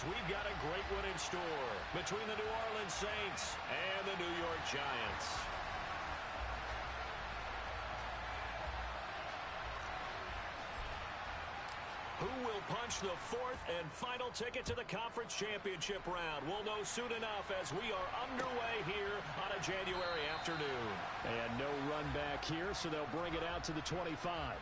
we've got a great one in store between the New Orleans Saints and the New York Giants. Who will punch the fourth and final ticket to the conference championship round? We'll know soon enough as we are underway here on a January afternoon. And no run back here, so they'll bring it out to the 25.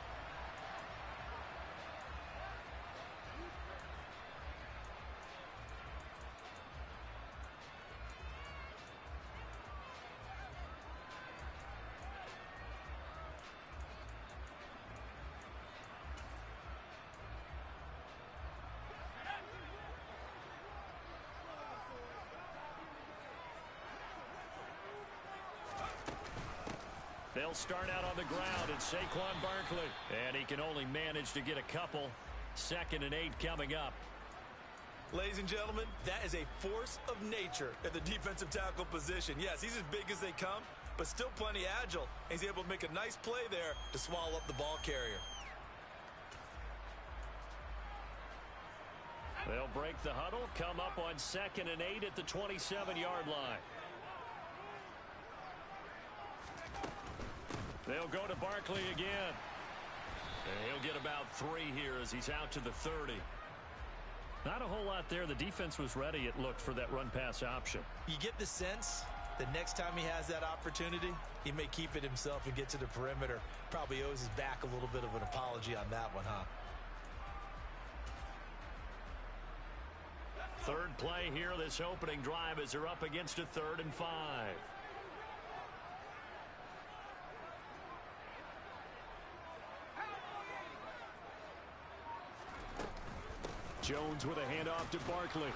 They'll start out on the ground, and Saquon Barkley. And he can only manage to get a couple. 2nd and 8 coming up. Ladies and gentlemen, that is a force of nature at the defensive tackle position. Yes, he's as big as they come, but still plenty agile. And he's able to make a nice play there to swallow up the ball carrier. They'll break the huddle, come up on 2nd and 8 at the 27-yard line. They'll go to Barkley again. And he'll get about 3 here as he's out to the 30. Not a whole lot there. The defense was ready, it looked, for that run-pass option. You get the sense that next time he has that opportunity, he may keep it himself and get to the perimeter. Probably owes his back a little bit of an apology on that one, huh? Third play here, this opening drive, as they're up against a 3rd and 5. Jones with a handoff to Barkley.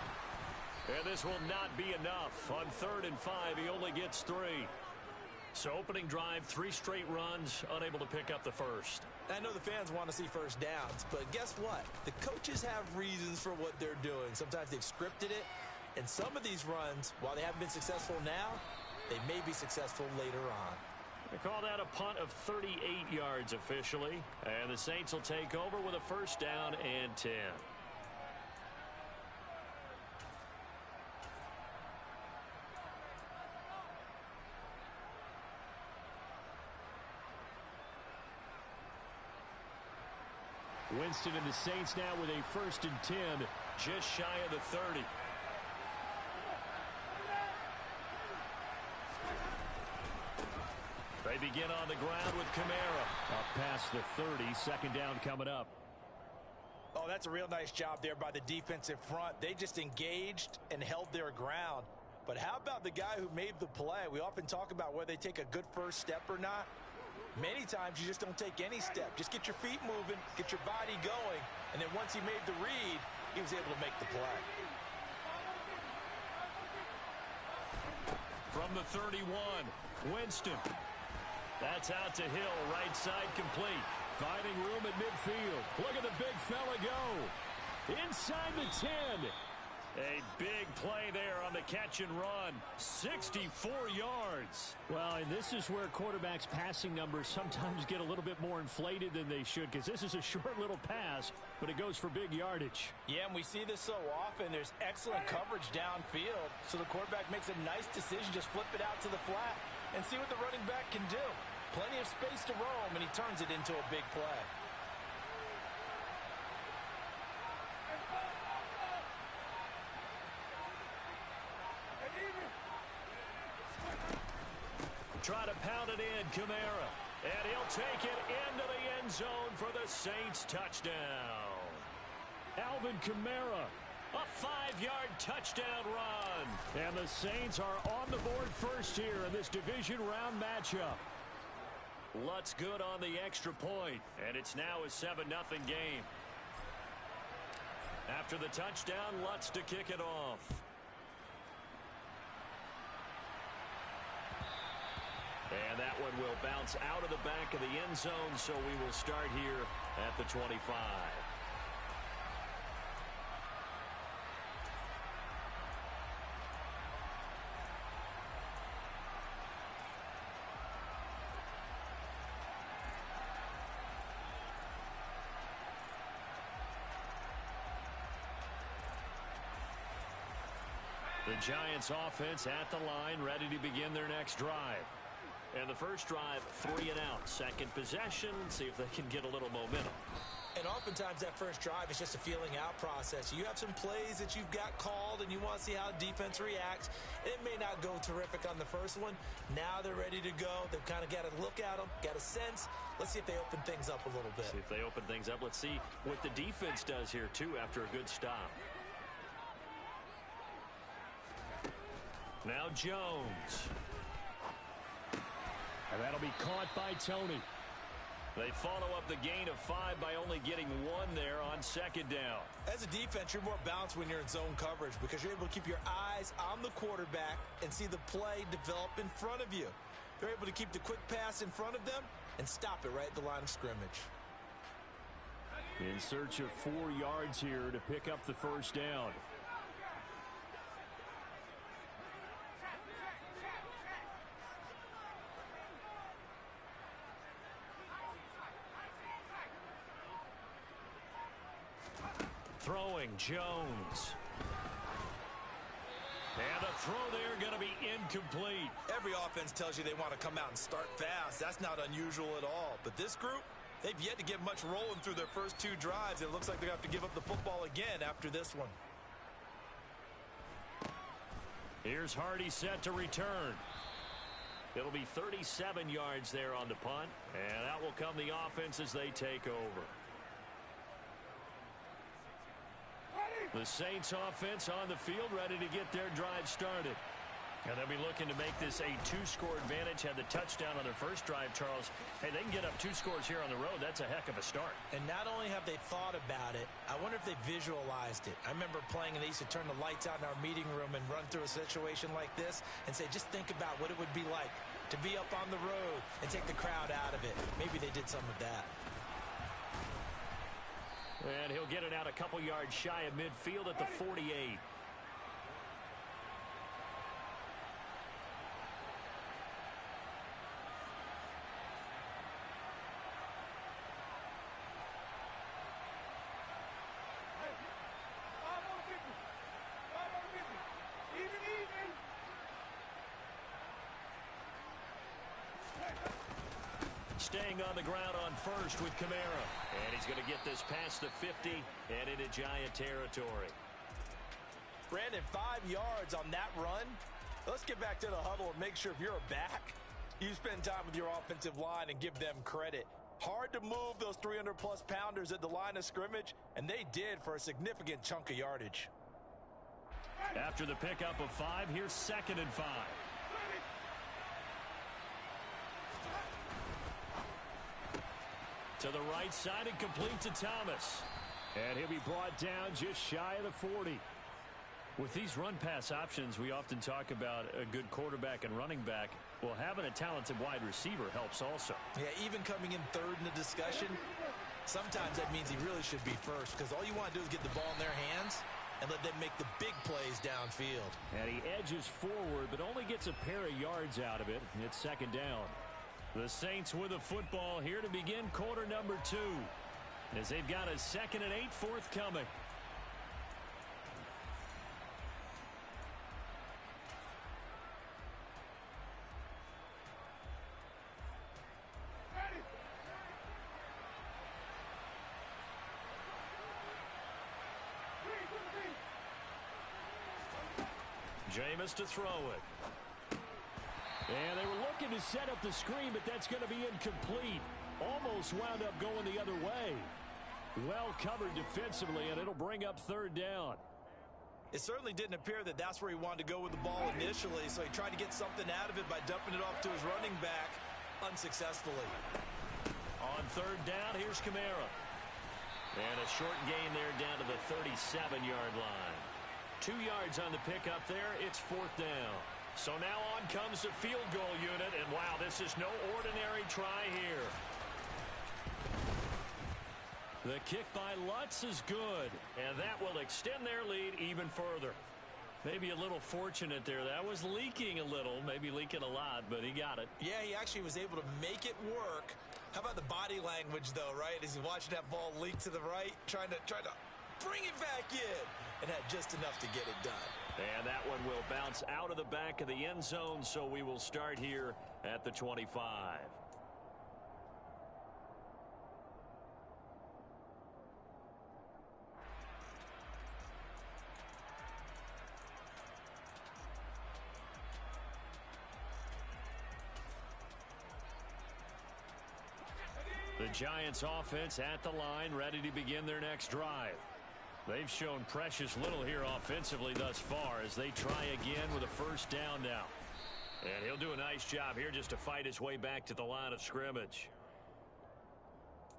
And this will not be enough. On 3rd and 5, he only gets 3. So opening drive, 3 straight runs, unable to pick up the first. I know the fans want to see first downs, but guess what? The coaches have reasons for what they're doing. Sometimes they've scripted it, and some of these runs, while they haven't been successful now, they may be successful later on. They call that a punt of 38 yards officially, and the Saints will take over with a 1st down and 10. Winston and the Saints now with a 1st and 10, just shy of the 30. They begin on the ground with Kamara. Up past the 30, 2nd down coming up. Oh, that's a real nice job there by the defensive front. They just engaged and held their ground. But how about the guy who made the play? We often talk about whether they take a good first step or not. Many times you just don't take any step. Just get your feet moving, get your body going, and then once he made the read, he was able to make the play. From the 31, Winston. That's out to Hill, right side complete. Finding room at midfield. Look at the big fella go. Inside the 10. A big play there on the catch and run. 64 yards. Well, and this is where quarterbacks' passing numbers sometimes get a little bit more inflated than they should, because this is a short little pass, but it goes for big yardage. Yeah, and we see this so often. There's excellent coverage downfield, so the quarterback makes a nice decision. Just flip it out to the flat and see what the running back can do. Plenty of space to roam, and he turns it into a big play. Try to pound it in, Kamara. And he'll take it into the end zone for the Saints touchdown. Alvin Kamara, a 5-yard touchdown run. And the Saints are on the board first here in this division round matchup. Lutz good on the extra point, and it's now a 7-0 game. After the touchdown, Lutz to kick it off. And that one will bounce out of the back of the end zone, so we will start here at the 25. The Giants offense at the line, ready to begin their next drive. And the first drive, 3 and out. Second possession, see if they can get a little momentum. And oftentimes that first drive is just a feeling out process. You have some plays that you've got called and you want to see how defense reacts. It may not go terrific on the first one. Now they're ready to go. They've kind of got to look at them, got a sense. Let's see if they open things up a little bit. See if they open things up. Let's see what the defense does here, too, after a good stop. Now Jones. And that'll be caught by Tony. They follow up the gain of 5 by only getting 1 there on second down. As a defense, you're more balanced when you're in zone coverage because you're able to keep your eyes on the quarterback and see the play develop in front of you. They're able to keep the quick pass in front of them and stop it right at the line of scrimmage. In search of 4 yards here to pick up the first down. Throwing Jones. And the throw there going to be incomplete. Every offense tells you they want to come out and start fast. That's not unusual at all. But this group, they've yet to get much rolling through their first 2 drives. It looks like they're going to have to give up the football again after this one. Here's Hardy set to return. It'll be 37 yards there on the punt. And out will come the offense as they take over. The Saints offense on the field ready to get their drive started. And they'll be looking to make this a 2-score advantage. Had the touchdown on their first drive, Charles. Hey, they can get up 2 scores here on the road. That's a heck of a start. And not only have they thought about it, I wonder if they visualized it. I remember playing and they used to turn the lights out in our meeting room and run through a situation like this and say, just think about what it would be like to be up on the road and take the crowd out of it. Maybe they did some of that. And he'll get it out a couple yards shy of midfield at the 48. Staying on the ground on first with Kamara. And he's going to get this past the 50 and into Giant territory. Brandon, 5 yards on that run. Let's get back to the huddle and make sure if you're a back, you spend time with your offensive line and give them credit. Hard to move those 300-plus pounders at the line of scrimmage, and they did for a significant chunk of yardage. After the pickup of 5, here's 2nd and 5. To the right side and complete to Thomas. And he'll be brought down just shy of the 40. With these run-pass options, we often talk about a good quarterback and running back. Well, having a talented wide receiver helps also. Yeah, even coming in 3rd in the discussion, sometimes that means he really should be first because all you want to do is get the ball in their hands and let them make the big plays downfield. And he edges forward but only gets a pair of yards out of it. It's 2nd down. The Saints with a football here to begin quarter number 2 as they've got a 2nd and 8 forthcoming. Jameis to throw it. And they were looking to set up the screen, but that's going to be incomplete. Almost wound up going the other way. Well covered defensively, and it'll bring up 3rd down. It certainly didn't appear that that's where he wanted to go with the ball initially, so he tried to get something out of it by dumping it off to his running back unsuccessfully. On 3rd down, here's Kamara. And a short gain there down to the 37-yard line. 2 yards on the pickup there. It's 4th down. So now on comes the field goal unit, and wow, this is no ordinary try here. The kick by Lutz is good, and that will extend their lead even further. Maybe a little fortunate there. That was leaking a little, maybe leaking a lot, but he got it. Yeah, he actually was able to make it work. How about the body language, though, right? As he's watching that ball leak to the right, trying to bring it back in. and had just enough to get it done. And that one will bounce out of the back of the end zone, so we will start here at the 25. The Giants offense at the line, ready to begin their next drive. They've shown precious little here offensively thus far as they try again with a first down now. And he'll do a nice job here just to fight his way back to the line of scrimmage.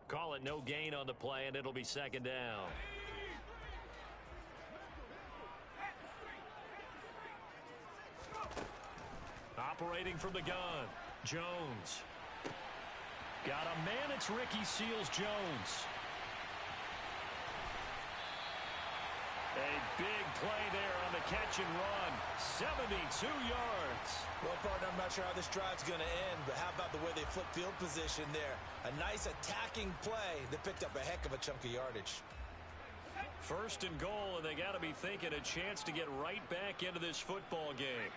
Call it no gain on the play, and it'll be second down. Operating from the gun, Jones. Got a man, it's Ricky Seals-Jones. A big play there on the catch and run. 72 yards. Well, partner, I'm not sure how this drive's going to end, but how about the way they flip field position there? A nice attacking play that picked up a heck of a chunk of yardage. First and goal, and they got to be thinking a chance to get right back into this football game.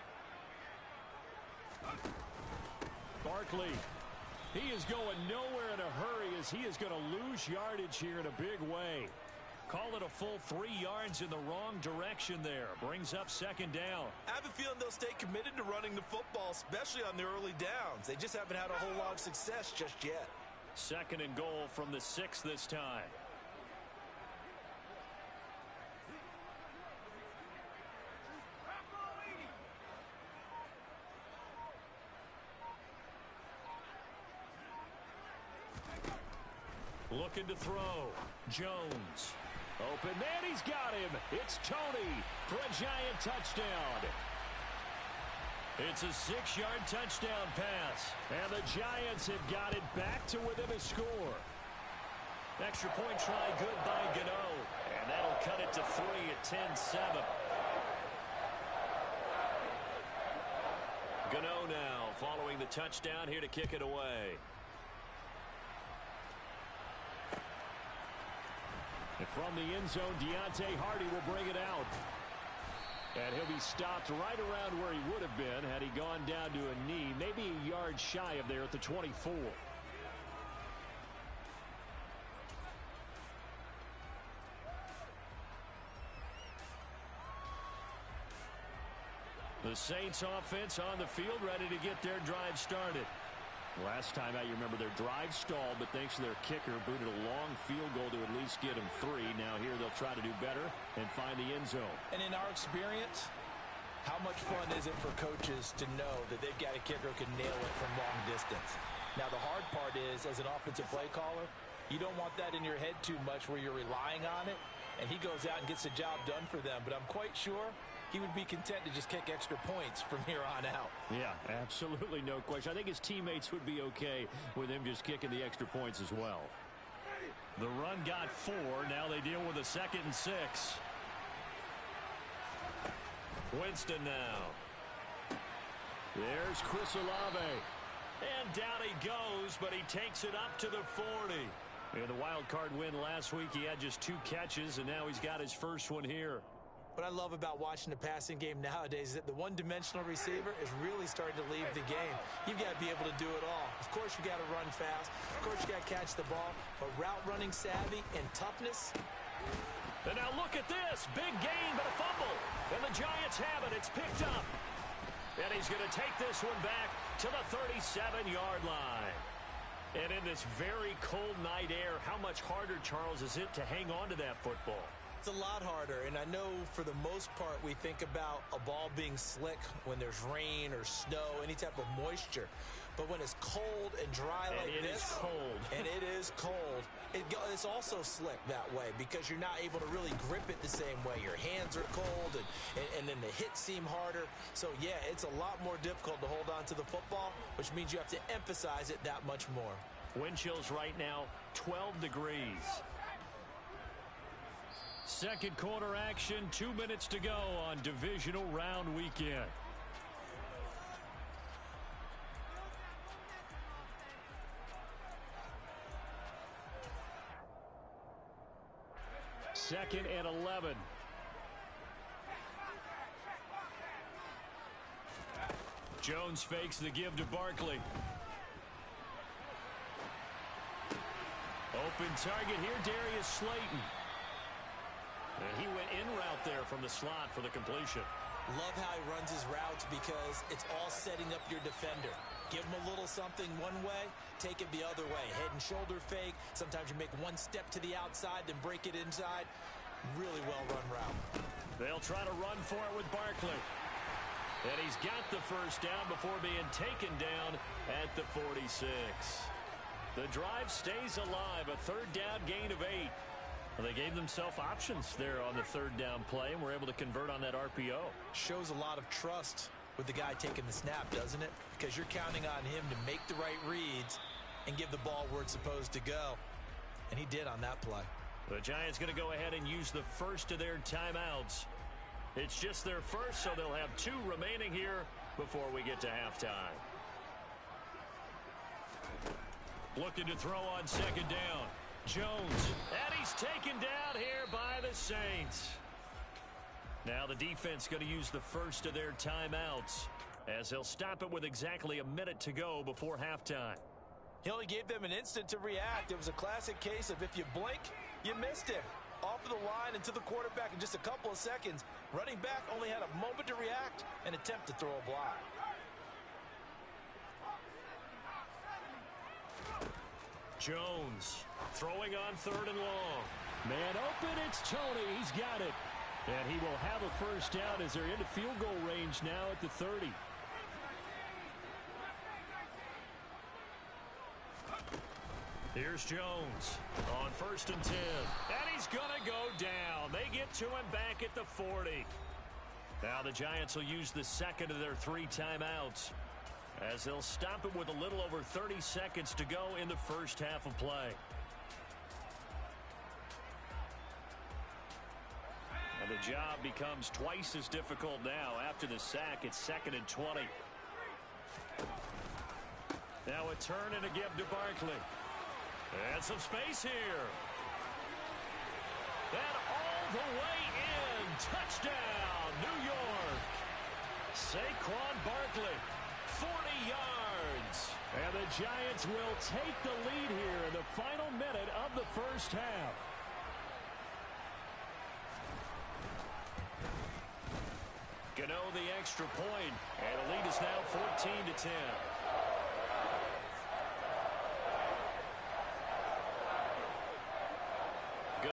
Barkley. He is going nowhere in a hurry as he is going to lose yardage here in a big way. Call it a full 3 yards in the wrong direction there. Brings up second down. I have a feeling they'll stay committed to running the football, especially on the early downs. They just haven't had a whole lot of success just yet. Second and goal from the 6 this time. Looking to throw. Jones. Open man, he's got him. It's Tony for a Giant touchdown. It's a 6-yard touchdown pass. And the Giants have got it back to within a score. Extra point try good by Gano. And that'll cut it to 3 at 10-7. Gano now following the touchdown here to kick it away. And from the end zone, Deontay Hardy will bring it out. And he'll be stopped right around where he would have been had he gone down to a knee, maybe a yard shy of there at the 24. The Saints offense on the field ready to get their drive started. Last time out, you remember their drive stalled, but thanks to their kicker, booted a long field goal to at least get them 3. Now here they'll try to do better and find the end zone. And in our experience, how much fun is it for coaches to know that they've got a kicker who can nail it from long distance? Now the hard part is, as an offensive play caller, you don't want that in your head too much where you're relying on it, and he goes out and gets the job done for them. But I'm quite sure he would be content to just kick extra points from here on out. Yeah, absolutely no question. I think his teammates would be okay with him just kicking the extra points as well. The run got 4. Now they deal with a 2nd and 6. Winston now. There's Chris Olave. And down he goes, but he takes it up to the 40. In the wild card win last week, he had just 2 catches, and now he's got his first one here. What I love about watching the passing game nowadays is that the one-dimensional receiver is really starting to leave the game. You've got to be able to do it all. Of course, you got to run fast. Of course, you got to catch the ball. But route running savvy and toughness. And now look at this. Big gain, but a fumble. And the Giants have it. It's picked up. And he's going to take this one back to the 37-yard line. And in this very cold night air, how much harder, Charles, is it to hang on to that football? It's a lot harder, and I know for the most part we think about a ball being slick when there's rain or snow, any type of moisture. But when it's cold and dry like this, and it is cold, and it is cold, it's also slick that way because you're not able to really grip it the same way. Your hands are cold, and then the hits seem harder. So, yeah, it's a lot more difficult to hold on to the football, which means you have to emphasize it that much more. Wind chills right now, 12 degrees. Second quarter action, 2 minutes to go on divisional round weekend. Second and 11. Jones fakes the give to Barkley. Open target here, Darius Slayton. And he went in route there from the slot for the completion. Love how he runs his routes because it's all setting up your defender. Give him a little something one way, take it the other way. Head and shoulder fake. Sometimes you make one step to the outside, then break it inside. Really well-run route. They'll try to run for it with Barkley. And he's got the first down before being taken down at the 46. The drive stays alive, a third down gain of 8. Well, they gave themselves options there on the third down play and were able to convert on that RPO. Shows a lot of trust with the guy taking the snap, doesn't it? Because you're counting on him to make the right reads and give the ball where it's supposed to go. And he did on that play. The Giants going to go ahead and use the first of their timeouts. It's just their first, so they'll have 2 remaining here before we get to halftime. Looking to throw on second down. Jones, and he's taken down here by the Saints. Now the defense going to use the first of their timeouts as they'll stop it with exactly a minute to go before halftime. He only gave them an instant to react. It was a classic case of if you blink, you missed him. Off of the line and to the quarterback in just a couple of seconds. Running back only had a moment to react and attempt to throw a block. Jones throwing on third and long. Man open, it's Tony. He's got it. And he will have a first down as they're into field goal range now at the 30. Here's Jones on first and 10. And he's going to go down. They get to him back at the 40. Now the Giants will use the second of their 3 timeouts as they'll stop it with a little over 30 seconds to go in the first half of play. And the job becomes twice as difficult now. After the sack, it's second and 20. Now a turn and a give to Barkley. And some space here. And all the way in. Touchdown, New York. Saquon Barkley, 40 yards. And the Giants will take the lead here in the final minute of the first half. Gano the extra point, and the lead is now 14-10.